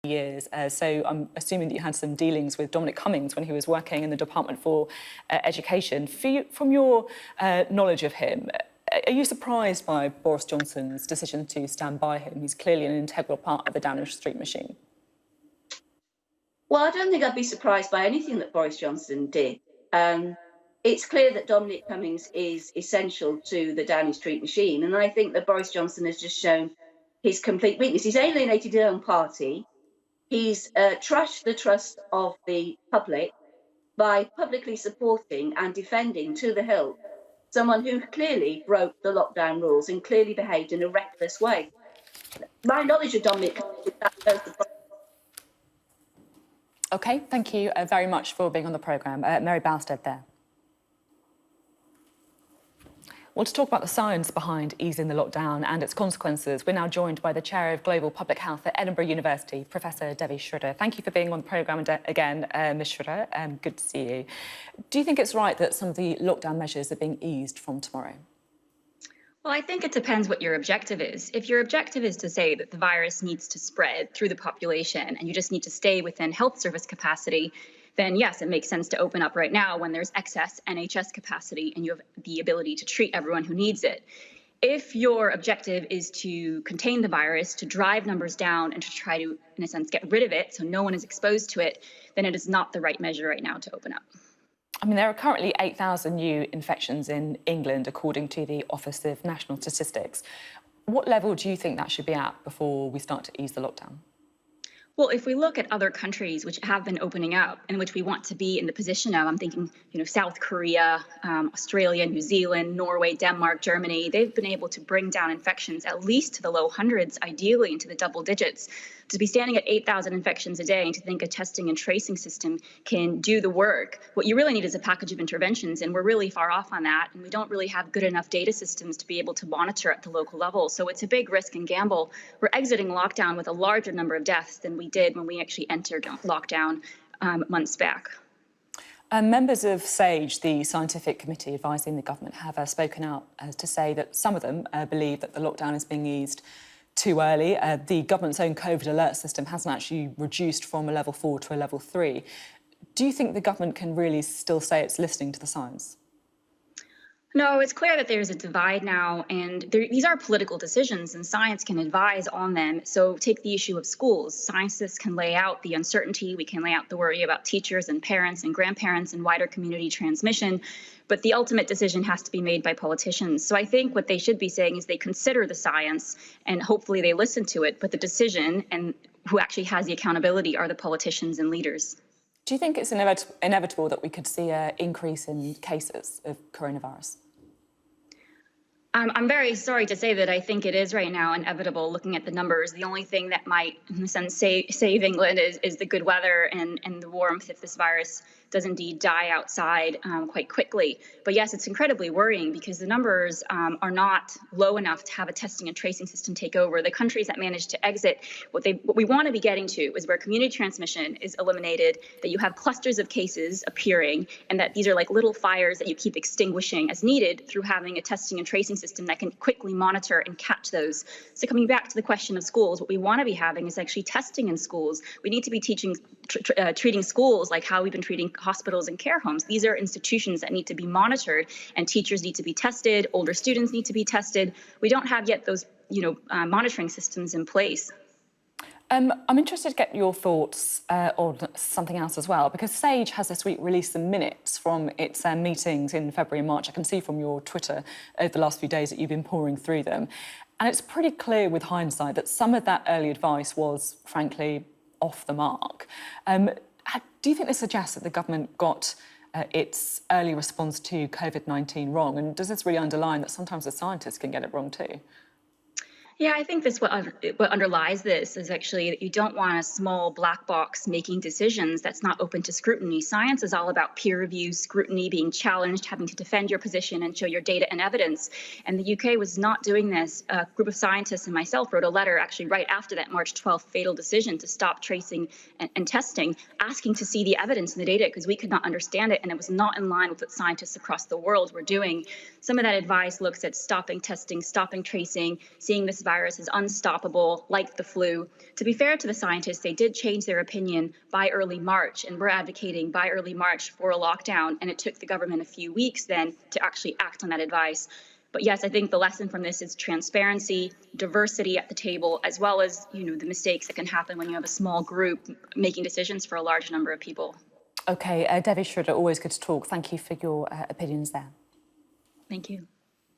years. So I'm assuming that you had some dealings with Dominic Cummings when he was working in the Department for Education. From your knowledge of him, are you surprised by Boris Johnson's decision to stand by him? He's clearly an integral part of the Downing Street machine. Well, I don't think I'd be surprised by anything that Boris Johnson did. It's clear that Dominic Cummings is essential to the Downing Street machine, and I think that Boris Johnson has just shown his complete weakness. He's alienated his own party. He's trashed the trust of the public by publicly supporting and defending to the hilt someone who clearly broke the lockdown rules and clearly behaved in a reckless way. My knowledge of Dominic Cummings is that. OK, thank you very much for being on the programme. Mary Bousted there. Well, to talk about the science behind easing the lockdown and its consequences, we're now joined by the Chair of Global Public Health at Edinburgh University, Professor Devi Sridhar. Thank you for being on the programme again, Ms Sridhar. Good to see you. Do you think it's right that some of the lockdown measures are being eased from tomorrow? Well, I think it depends what your objective is. If your objective is to say that the virus needs to spread through the population and you just need to stay within health service capacity, then yes, it makes sense to open up right now when there's excess NHS capacity and you have the ability to treat everyone who needs it. If your objective is to contain the virus, to drive numbers down and to try to, in a sense, get rid of it so no one is exposed to it, then it is not the right measure right now to open up. I mean, there are currently 8,000 new infections in England, according to the Office of National Statistics. What level do you think that should be at before we start to ease the lockdown? Well, if we look at other countries which have been opening up and which we want to be in the position of, I'm thinking, South Korea, Australia, New Zealand, Norway, Denmark, Germany, they've been able to bring down infections at least to the low hundreds, ideally into the double digits. To be standing at 8,000 infections a day and to think a testing and tracing system can do the work, what you really need is a package of interventions, and we're really far off on that, and we don't really have good enough data systems to be able to monitor at the local level. So it's a big risk and gamble. We're exiting lockdown with a larger number of deaths than we did when we actually entered lockdown months back. Members of SAGE, the scientific committee advising the government, have spoken out to say that some of them believe that the lockdown is being eased too early. The government's own COVID alert system hasn't actually reduced from a level 4 to a level 3. Do you think the government can really still say it's listening to the science? No, it's clear that there's a divide now, and these are political decisions, and science can advise on them. So take the issue of schools. Scientists can lay out the uncertainty. We can lay out the worry about teachers and parents and grandparents and wider community transmission. But the ultimate decision has to be made by politicians. So I think what they should be saying is they consider the science and hopefully they listen to it. But the decision and who actually has the accountability are the politicians and leaders. Do you think it's inevitable that we could see an increase in cases of coronavirus? I'm very sorry to say that I think it is right now inevitable looking at the numbers. The only thing that might, in a sense, save England is the good weather and the warmth if this virus does indeed die outside quite quickly. But yes, it's incredibly worrying because the numbers are not low enough to have a testing and tracing system take over. The countries that manage to exit, what we want to be getting to is where community transmission is eliminated, that you have clusters of cases appearing, and that these are like little fires that you keep extinguishing as needed through having a testing and tracing system that can quickly monitor and catch those. So coming back to the question of schools, what we want to be having is actually testing in schools. We need to be treating schools like how we've been treating hospitals and care homes. These are institutions that need to be monitored, and teachers need to be tested, older students need to be tested. We don't have yet those monitoring systems in place. I'm interested to get your thoughts on something else as well, because SAGE has this week released some minutes from its meetings in February and March. I can see from your Twitter over the last few days that you've been pouring through them. And it's pretty clear with hindsight that some of that early advice was, frankly, off the mark. Do you think this suggests that the government got its early response to COVID-19 wrong? And does this really underline that sometimes the scientists can get it wrong too? Yeah, I think what underlies this is actually that you don't want a small black box making decisions that's not open to scrutiny. Science is all about peer review, scrutiny, being challenged, having to defend your position and show your data and evidence. And the UK was not doing this. A group of scientists and myself wrote a letter actually right after that March 12th fatal decision to stop tracing and testing, asking to see the evidence and the data because we could not understand it, and it was not in line with what scientists across the world were doing. Some of that advice looks at stopping testing, stopping tracing, seeing this virus is unstoppable, like the flu. To be fair to the scientists, they did change their opinion by early March, and we're advocating by early March for a lockdown, and it took the government a few weeks then to actually act on that advice. But yes, I think the lesson from this is transparency, diversity at the table, as well as, the mistakes that can happen when you have a small group making decisions for a large number of people. OK, Devi, Sridhar, always good to talk. Thank you for your opinions there. Thank you.